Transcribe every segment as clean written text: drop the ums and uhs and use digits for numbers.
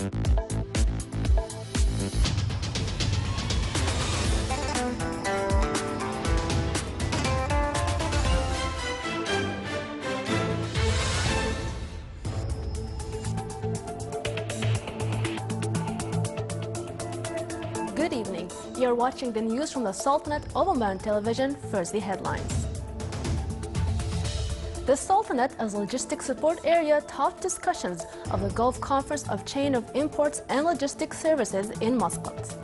Good evening. You're watching the news from the Sultanate of Oman television. First, the headlines. The Sultanate as logistics support area topped discussions of the Gulf Conference of Chain of Imports and Logistics Services in Muscat.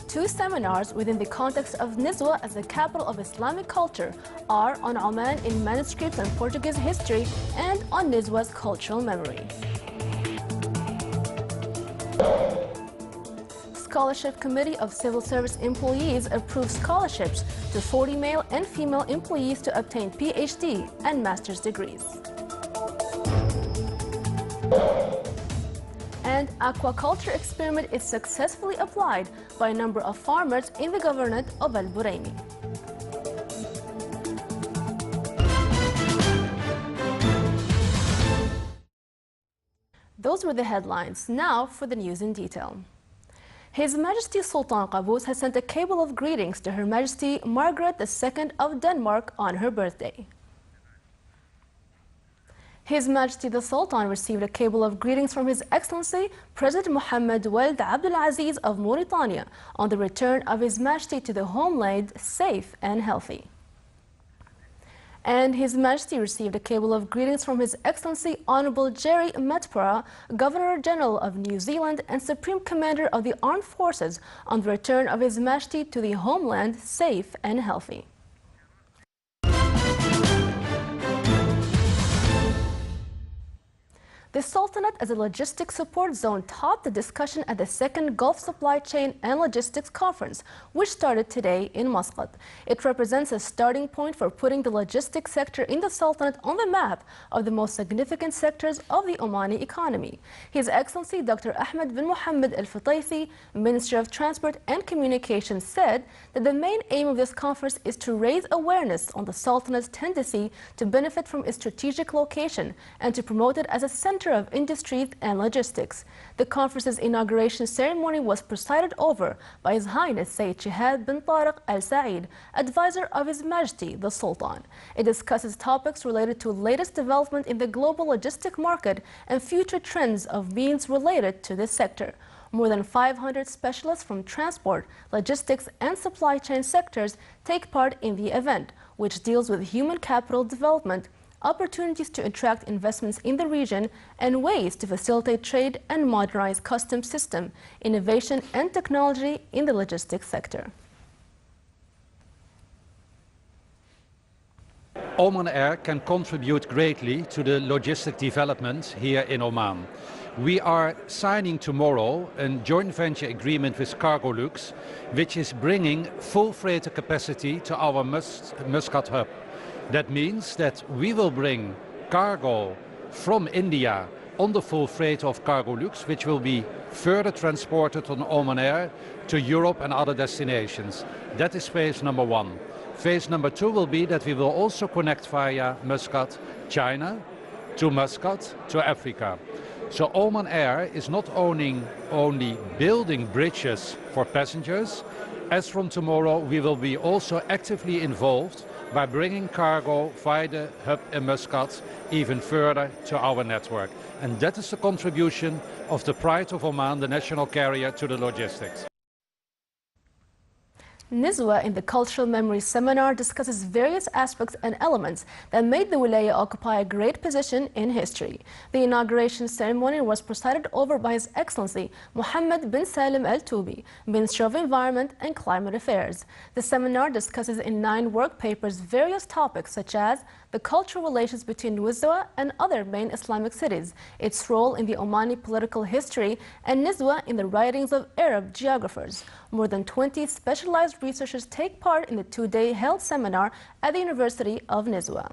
Two seminars within the context of Nizwa as the capital of Islamic culture are on Oman in manuscripts and Portuguese history and on Nizwa's cultural memory. Scholarship Committee of Civil Service Employees approved scholarships to 40 male and female employees to obtain PhD and master's degrees. And aquaculture experiment is successfully applied by a number of farmers in the governorate of Al Buraimi. Those were the headlines. Now for the news in detail. His Majesty Sultan Qaboos has sent a cable of greetings to Her Majesty Margaret II of Denmark on her birthday. His Majesty the Sultan received a cable of greetings from His Excellency President Mohammed Wald Abdulaziz of Mauritania on the return of His Majesty to the homeland safe and healthy. And His Majesty received a cable of greetings from His Excellency Honorable Jerry Metpara, Governor-General of New Zealand and Supreme Commander of the Armed Forces on the return of His Majesty to the homeland safe and healthy. The Sultanate as a logistics support zone topped the discussion at the second Gulf Supply Chain and Logistics Conference, which started today in Muscat. It represents a starting point for putting the logistics sector in the Sultanate on the map of the most significant sectors of the Omani economy. His Excellency Dr. Ahmed bin Mohammed Al Fataithi, Minister of Transport and Communications, said that the main aim of this conference is to raise awareness on the Sultanate's tendency to benefit from its strategic location and to promote it as a center of industry and logistics. The conference's inauguration ceremony was presided over by His Highness Sayyid Shihab bin Tariq Al Saeed, advisor of His Majesty the Sultan. It discusses topics related to latest development in the global logistic market and future trends of means related to this sector. More than 500 specialists from transport, logistics, and supply chain sectors take part in the event, which deals with human capital development, opportunities to attract investments in the region, and ways to facilitate trade and modernize customs system, innovation and technology in the logistics sector. Oman Air can contribute greatly to the logistic development here in Oman. We are signing tomorrow a joint venture agreement with Cargolux, which is bringing full freighter capacity to our Muscat hub. That means that we will bring cargo from India on the full freighter of Cargolux, which will be further transported on Oman Air to Europe and other destinations. That is phase number one. Phase number two will be that we will also connect via Muscat, China, to Muscat, to Africa. So Oman Air is not only building bridges for passengers. As from tomorrow, we will be also actively involved by bringing cargo via the hub in Muscat even further to our network. And that is the contribution of the Pride of Oman, the national carrier, to the logistics. Nizwa in the Cultural Memory Seminar discusses various aspects and elements that made the Wilaya occupy a great position in history. The inauguration ceremony was presided over by His Excellency Mohammed bin Salim Al Toubi, Minister of Environment and Climate Affairs. The seminar discusses in 9 work papers various topics such as the cultural relations between Nizwa and other main Islamic cities, its role in the Omani political history, and Nizwa in the writings of Arab geographers. More than 20 specialized researchers take part in the 2-day held seminar at the University of Nizwa.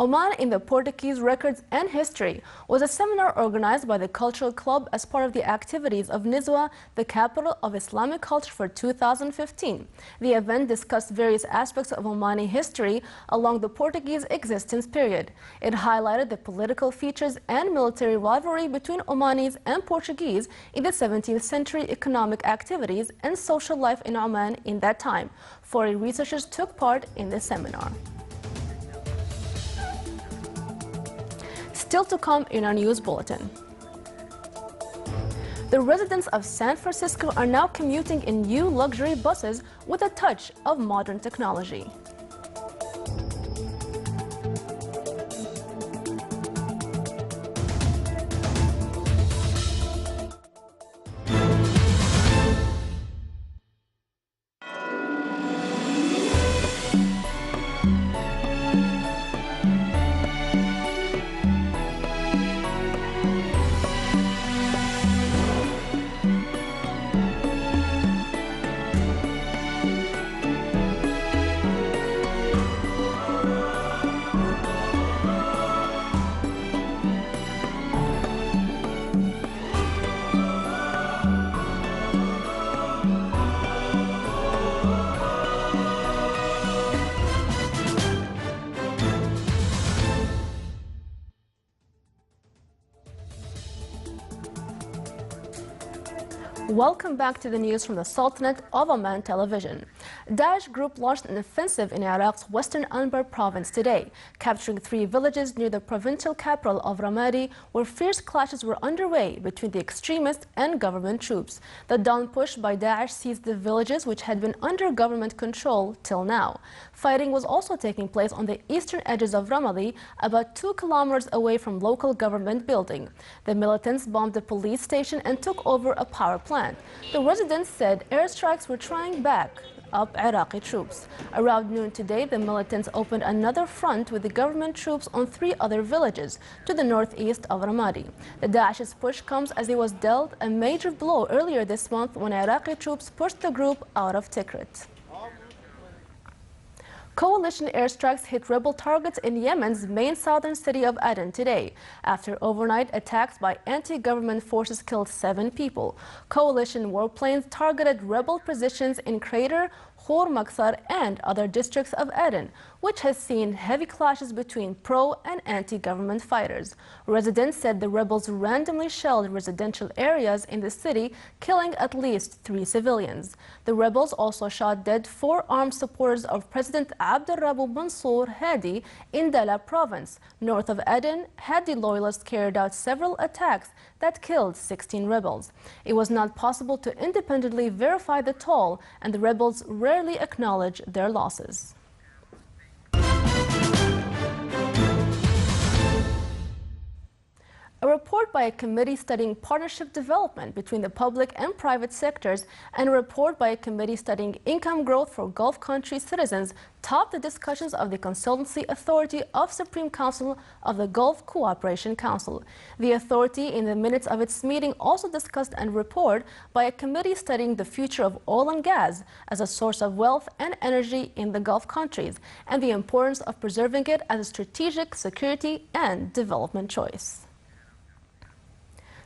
Oman in the Portuguese Records and History was a seminar organized by the Cultural Club as part of the activities of Nizwa, the capital of Islamic culture, for 2015. The event discussed various aspects of Omani history along the Portuguese existence period. It highlighted the political features and military rivalry between Omanis and Portuguese in the 17th century, economic activities and social life in Oman in that time. 40 researchers took part in the seminar. Still to come in our news bulletin. The residents of San Francisco are now commuting in new luxury buses with a touch of modern technology. Welcome back to the news from the Sultanate of Oman television. Daesh group launched an offensive in Iraq's western Anbar province today, capturing 3 villages near the provincial capital of Ramadi, where fierce clashes were underway between the extremists and government troops. The dawn push by Daesh seized the villages, which had been under government control till now. Fighting was also taking place on the eastern edges of Ramadi, about 2 kilometers away from local government building. The militants bombed the police station and took over a power plant. The residents said airstrikes were trying back up Iraqi troops. Around noon today, the militants opened another front with the government troops on 3 other villages to the northeast of Ramadi. The Daesh's push comes as it was dealt a major blow earlier this month when Iraqi troops pushed the group out of Tikrit. Coalition airstrikes hit rebel targets in Yemen's main southern city of Aden today, after overnight attacks by anti-government forces killed 7 people. Coalition warplanes targeted rebel positions in Crater, Khor Maksar and other districts of Aden, which has seen heavy clashes between pro and anti-government fighters. Residents said the rebels randomly shelled residential areas in the city, killing at least 3 civilians. The rebels also shot dead 4 armed supporters of President Abdurrabbu Mansour Hadi in Dala province. North of Aden, Hadi loyalists carried out several attacks that killed 16 rebels. It was not possible to independently verify the toll, and the rebels rarely acknowledge their losses. A report by a committee studying partnership development between the public and private sectors and a report by a committee studying income growth for Gulf country citizens topped the discussions of the Consultancy Authority of Supreme Council of the Gulf Cooperation Council. The authority, in the minutes of its meeting, also discussed a report by a committee studying the future of oil and gas as a source of wealth and energy in the Gulf countries and the importance of preserving it as a strategic security and development choice.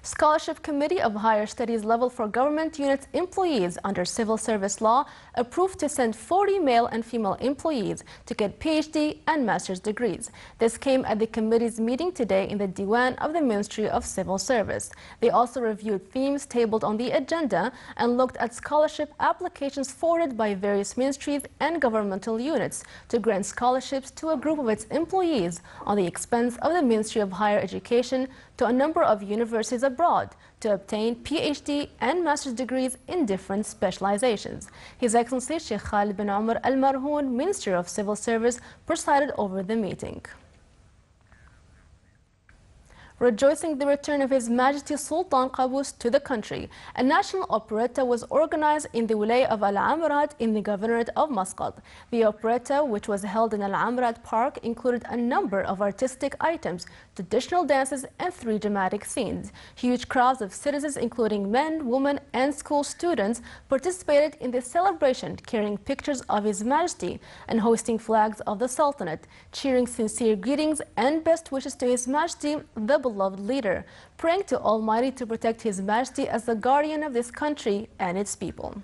Scholarship Committee of Higher Studies Level for Government Units employees under Civil Service Law approved to send 40 male and female employees to get PhD and master's degrees. This came at the committee's meeting today in the Diwan of the Ministry of Civil Service. They also reviewed themes tabled on the agenda and looked at scholarship applications forwarded by various ministries and governmental units to grant scholarships to a group of its employees on the expense of the Ministry of Higher Education to a number of universities abroad to obtain PhD and master's degrees in different specializations. His Excellency Sheikh Khalid bin Umar Al Marhoun, Minister of Civil Service, presided over the meeting. rejoicing the return of His Majesty Sultan Qaboos to the country. A national operetta was organized in the Wilaya of Al-Amrat in the Governorate of Muscat. The operetta, which was held in Al-Amrat Park, included a number of artistic items, traditional dances, and 3 dramatic scenes. Huge crowds of citizens, including men, women, and school students, participated in the celebration, carrying pictures of His Majesty and hoisting flags of the Sultanate, cheering sincere greetings and best wishes to His Majesty, the beloved leader, praying to Almighty to protect His Majesty as the guardian of this country and its people.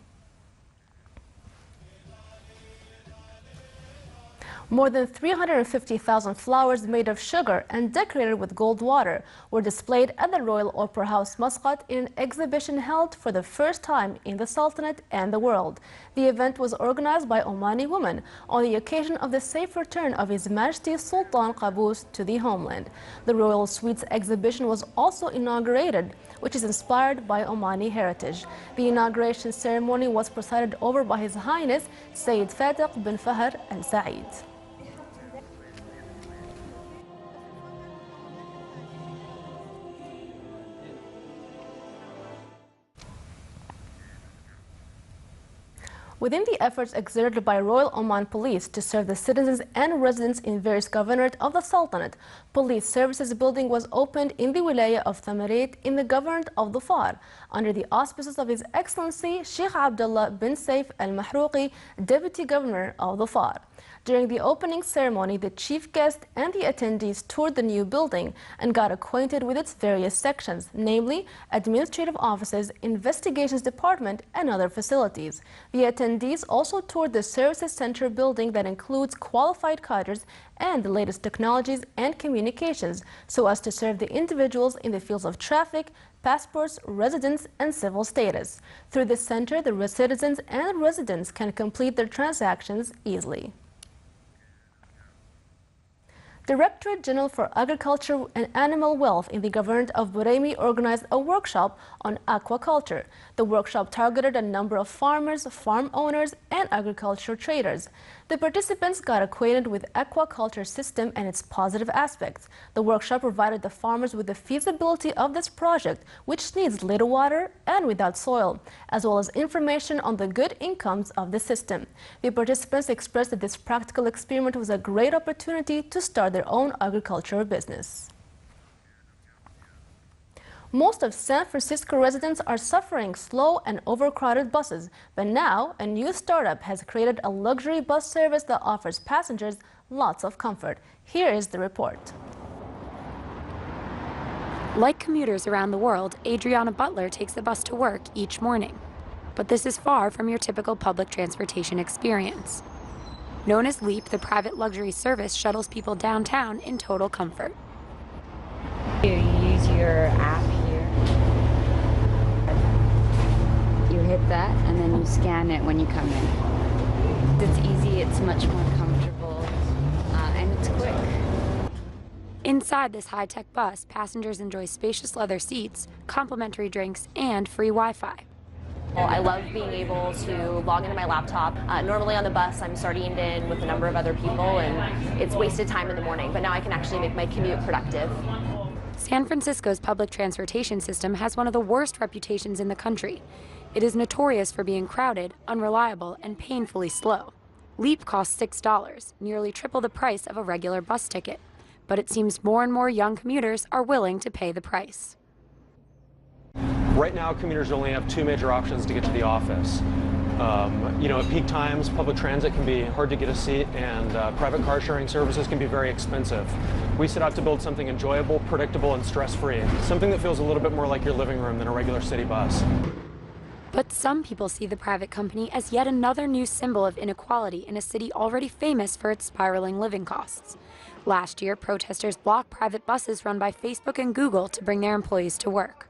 More than 350,000 flowers made of sugar and decorated with gold water were displayed at the Royal Opera House Muscat in an exhibition held for the first time in the Sultanate and the world. The event was organized by Omani women on the occasion of the safe return of His Majesty Sultan Qaboos to the homeland. The Royal Suites exhibition was also inaugurated, which is inspired by Omani heritage. The inauguration ceremony was presided over by His Highness Sayyid Fatih bin Fahd Al Said. Within the efforts exerted by Royal Oman Police to serve the citizens and residents in various governorates of the Sultanate, Police Services Building was opened in the Wilaya of Thameret in the Governorate of Dhofar, under the auspices of His Excellency Sheikh Abdullah bin Saif Al Mahrouqi, Deputy Governor of Dhofar. During the opening ceremony, the chief guest and the attendees toured the new building and got acquainted with its various sections, namely administrative offices, investigations department, and other facilities. The attendees also toured the services center building that includes qualified cadres and the latest technologies and communications, so as to serve the individuals in the fields of traffic, passports, residence, and civil status. Through this center, the citizens and residents can complete their transactions easily. Directorate General for Agriculture and Animal Wealth in the Governorate of Buraymi organized a workshop on aquaculture. The workshop targeted a number of farmers, farm owners, and agriculture traders. The participants got acquainted with aquaculture system and its positive aspects. The workshop provided the farmers with the feasibility of this project, which needs little water and without soil, as well as information on the good incomes of the system. The participants expressed that this practical experiment was a great opportunity to start their own agricultural business. Most of San Francisco residents are suffering slow and overcrowded buses, but now a new startup has created a luxury bus service that offers passengers lots of comfort. Here is the report. Like commuters around the world, Adriana Butler takes the bus to work each morning. But this is far from your typical public transportation experience. Known as Leap, the private luxury service shuttles people downtown in total comfort. You use your app here. You hit that and then you scan it when you come in. It's easy, it's much more comfortable, and it's quick. Inside this high-tech bus, passengers enjoy spacious leather seats, complimentary drinks, and free Wi-Fi. Well, I love being able to log into my laptop. Normally on the bus, I'm sardined in with a number of other people, and it's wasted time in the morning, but now I can actually make my commute productive. San Francisco's public transportation system has one of the worst reputations in the country. It is notorious for being crowded, unreliable, and painfully slow. Leap costs $6, nearly triple the price of a regular bus ticket. But it seems more and more young commuters are willing to pay the price. Right now, commuters only have 2 major options to get to the office. At peak times, public transit can be hard to get a seat, and private car sharing services can be very expensive. We set out to build something enjoyable, predictable, and stress-free, something that feels a little bit more like your living room than a regular city bus. But some people see the private company as yet another new symbol of inequality in a city already famous for its spiraling living costs. Last year, protesters blocked private buses run by Facebook and Google to bring their employees to work.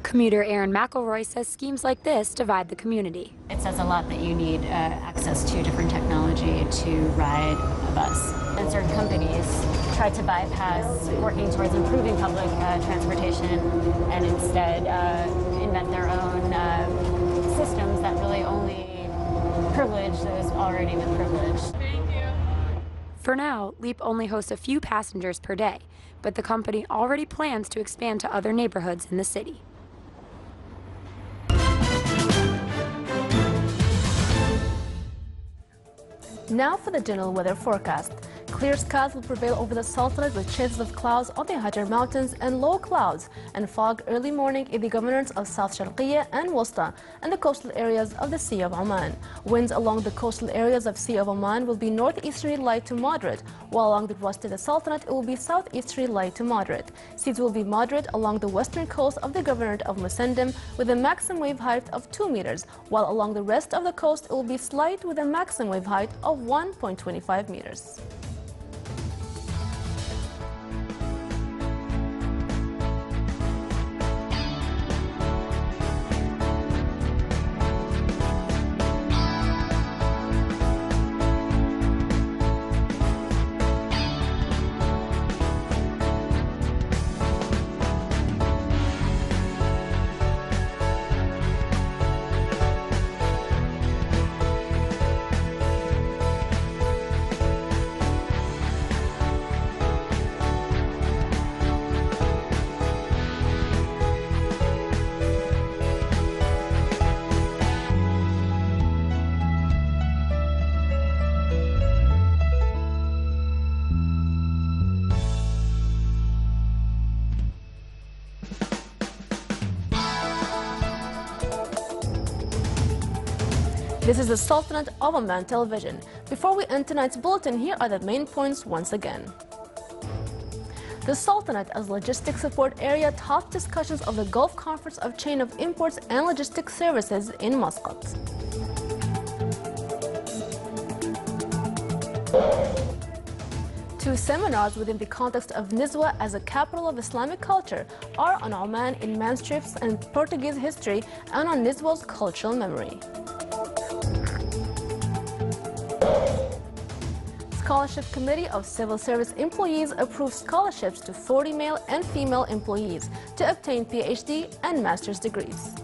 Commuter Aaron McElroy says schemes like this divide the community. It says a lot that you need access to different technology to ride a bus. And certain companies try to bypass working towards improving public transportation and instead invent their own systems that really only privilege those already with privilege. For now, Leap only hosts a few passengers per day, but the company already plans to expand to other neighborhoods in the city. Now for the general weather forecast. Clear skies will prevail over the Sultanate with chances of clouds on the Hajar Mountains and low clouds and fog early morning in the governorates of South Sharqiya and Wusta and the coastal areas of the Sea of Oman. Winds along the coastal areas of Sea of Oman will be northeasterly light to moderate, while along the rest of the Sultanate it will be southeasterly light to moderate. Seas will be moderate along the western coast of the governorate of Musandam with a maximum wave height of 2 meters, while along the rest of the coast it will be slight with a maximum wave height of 1.25 meters. This is the Sultanate of Oman television. Before we end tonight's bulletin, here are the main points once again. The Sultanate as logistics support area tops discussions of the Gulf Conference of Chain of Imports and Logistics Services in Muscat. Two seminars within the context of Nizwa as a capital of Islamic culture are on Oman in manuscripts and Portuguese history and on Nizwa's cultural memory. Scholarship Committee of Civil Service Employees approved scholarships to 40 male and female employees to obtain PhD and master's degrees.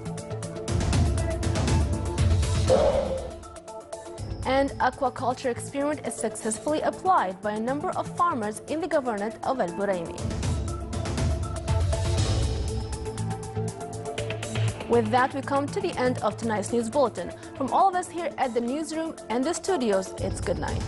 And aquaculture experiment is successfully applied by a number of farmers in the governorate of Al Buraimi. With that, we come to the end of tonight's news bulletin. From all of us here at the newsroom and the studios, it's good night.